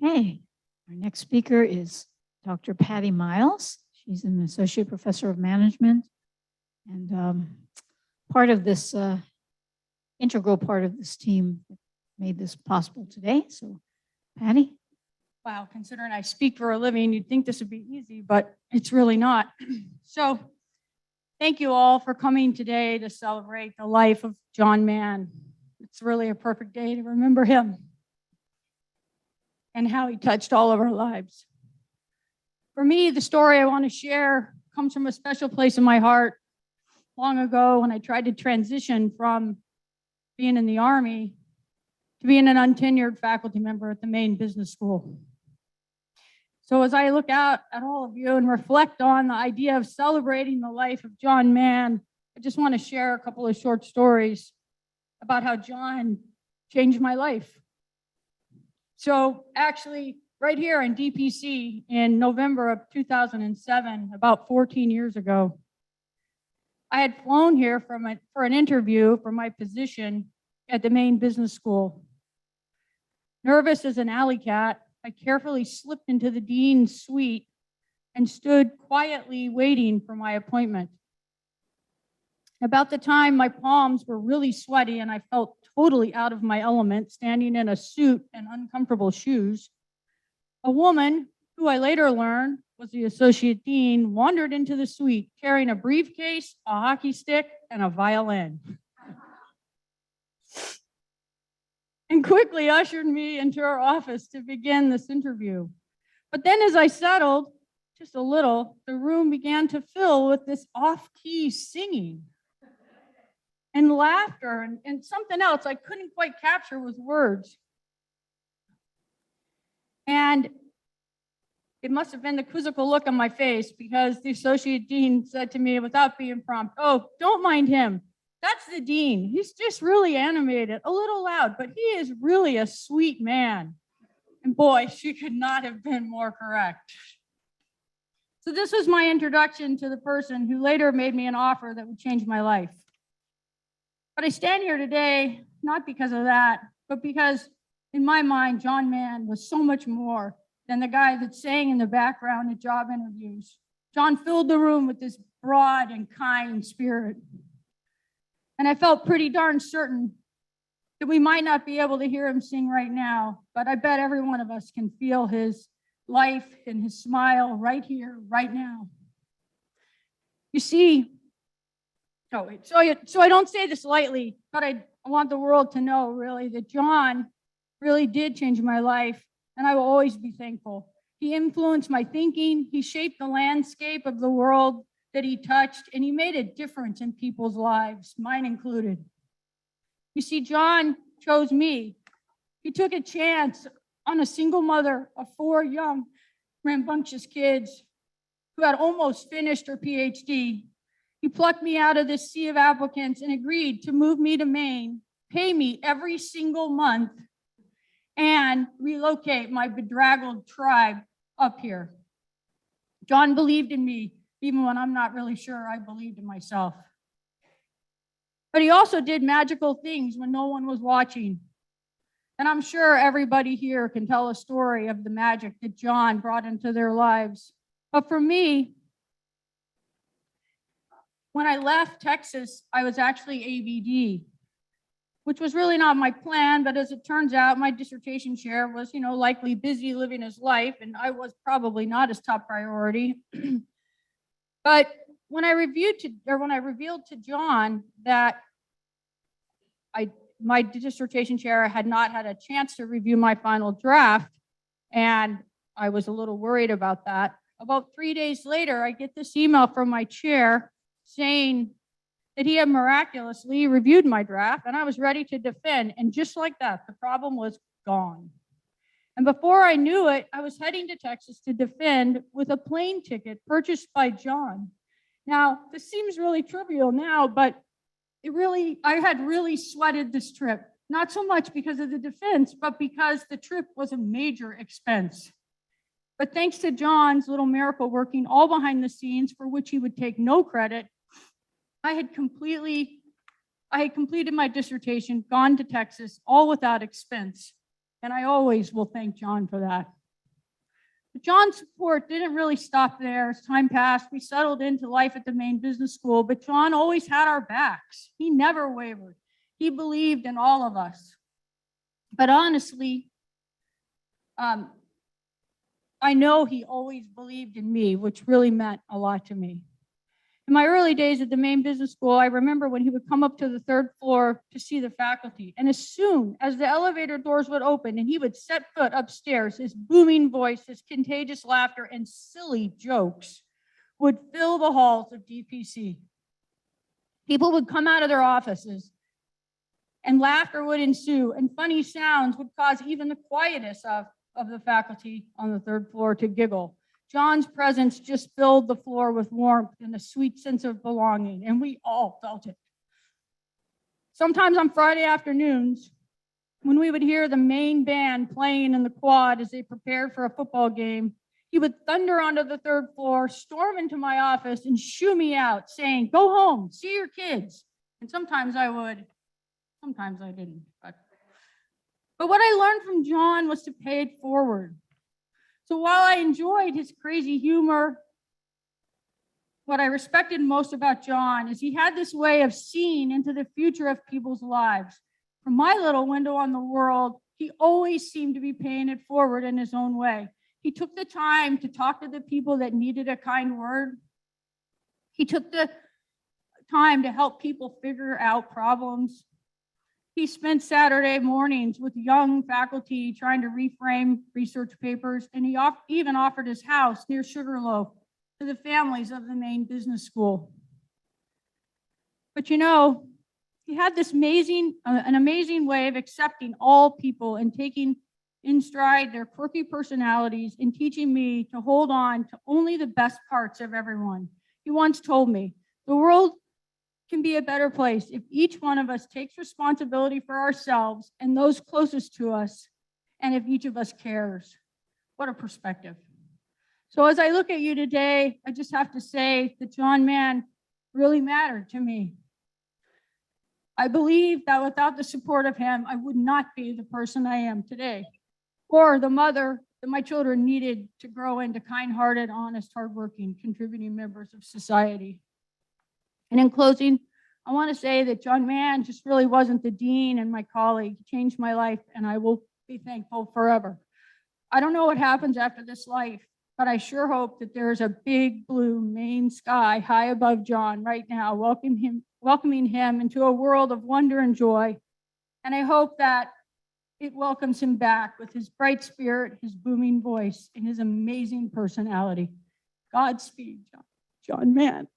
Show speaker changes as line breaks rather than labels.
Okay, our next speaker is Dr. Patti Miles. She's an associate professor of management and part of this integral part of this team that made this possible today. So, Patti.
Wow, considering I speak for a living, you'd think this would be easy, but it's really not. So, thank you all for coming today to celebrate the life of John Mahon. It's really a perfect day to remember him and how he touched all of our lives. For me, the story I want to share comes from a special place in my heart. Long ago, when I tried to transition from being in the Army to being an untenured faculty member at the Mahon Business School. So as I look out at all of you and reflect on the idea of celebrating the life of John Mahon, I just want to share a couple of short stories about how John changed my life. So actually, right here in DPC in November of 2007, about 14 years ago, I had flown here for an interview for my position at the Mahon Business School. Nervous as an alley cat, I carefully slipped into the dean's suite and stood quietly waiting for my appointment. About the time my palms were really sweaty and I felt totally out of my element, standing in a suit and uncomfortable shoes, a woman, who I later learned was the associate dean, wandered into the suite carrying a briefcase, a hockey stick, and a violin, and quickly ushered me into her office to begin this interview. But then as I settled just a little, the room began to fill with this off-key singing and laughter and something else I couldn't quite capture with words. And it must have been the quizzical look on my face, because the associate dean said to me without being prompt, "Oh, don't mind him. That's the dean. He's just really animated, a little loud, but he is really a sweet man." And boy, she could not have been more correct. So this was my introduction to the person who later made me an offer that would change my life. But I stand here today not because of that, but because in my mind, John Mahon was so much more than the guy that sang in the background at job interviews. John filled the room with this broad and kind spirit. And I felt pretty darn certain that we might not be able to hear him sing right now, but I bet every one of us can feel his life and his smile right here, right now. You see, so I don't say this lightly, but I want the world to know really that John really did change my life, and I will always be thankful. He influenced my thinking, he shaped the landscape of the world that he touched, and he made a difference in people's lives, mine included. You see, John chose me. He took a chance on a single mother of 4 young, rambunctious kids who had almost finished her PhD. He plucked me out of this sea of applicants and agreed to move me to Maine, pay me every single month, and relocate my bedraggled tribe up here. John believed in me, even when I'm not really sure I believed in myself. But he also did magical things when no one was watching. And I'm sure everybody here can tell a story of the magic that John brought into their lives. But for me, when I left Texas, I was actually ABD, which was really not my plan, but as it turns out, my dissertation chair was, likely busy living his life, and I was probably not his top priority. But when I revealed to John that my dissertation chair had not had a chance to review my final draft, and I was a little worried about that, about 3 days later, I get this email from my chair saying that he had miraculously reviewed my draft and I was ready to defend. And just like that, the problem was gone. And before I knew it, I was heading to Texas to defend with a plane ticket purchased by John. Now, this seems really trivial now, but I had really sweated this trip. Not so much because of the defense, but because the trip was a major expense. But thanks to John's little miracle working all behind the scenes, for which he would take no credit, I had completed my dissertation, gone to Texas, all without expense. And I always will thank John for that. But John's support didn't really stop there. As time passed, we settled into life at the Maine Business School, but John always had our backs. He never wavered. He believed in all of us. But honestly, I know he always believed in me, which really meant a lot to me. In my early days at the Maine Business School, I remember when he would come up to the third floor to see the faculty. And as soon as the elevator doors would open and he would set foot upstairs, his booming voice, his contagious laughter, and silly jokes would fill the halls of DPC. People would come out of their offices and laughter would ensue, and funny sounds would cause even the quietest of the faculty on the third floor to giggle. John's presence just filled the floor with warmth and a sweet sense of belonging, and we all felt it. Sometimes on Friday afternoons, when we would hear the main band playing in the quad as they prepared for a football game, he would thunder onto the third floor, storm into my office, and shoo me out, saying, "Go home, see your kids." And sometimes I would, sometimes I didn't. But what I learned from John was to pay it forward. So while I enjoyed his crazy humor, what I respected most about John is he had this way of seeing into the future of people's lives. From my little window on the world, he always seemed to be paying it forward in his own way. He took the time to talk to the people that needed a kind word. He took the time to help people figure out problems. He spent Saturday mornings with young faculty trying to reframe research papers, and he even offered his house near Sugarloaf to the families of the Maine Business School. But you know, he had this an amazing way of accepting all people and taking in stride their quirky personalities and teaching me to hold on to only the best parts of everyone. He once told me, "The world can be a better place if each one of us takes responsibility for ourselves and those closest to us, and if each of us cares." What a perspective. So as I look at you today, I just have to say that John Mann really mattered to me. I believe that without the support of him, I would not be the person I am today, or the mother that my children needed to grow into kind-hearted, honest, hardworking, contributing members of society. And in closing, I want to say that John Mann just really wasn't the dean and my colleague. He changed my life, and I will be thankful forever. I don't know what happens after this life, but I sure hope that there is a big blue Maine sky high above John right now, welcoming him into a world of wonder and joy. And I hope that it welcomes him back with his bright spirit, his booming voice, and his amazing personality. Godspeed, John Mann.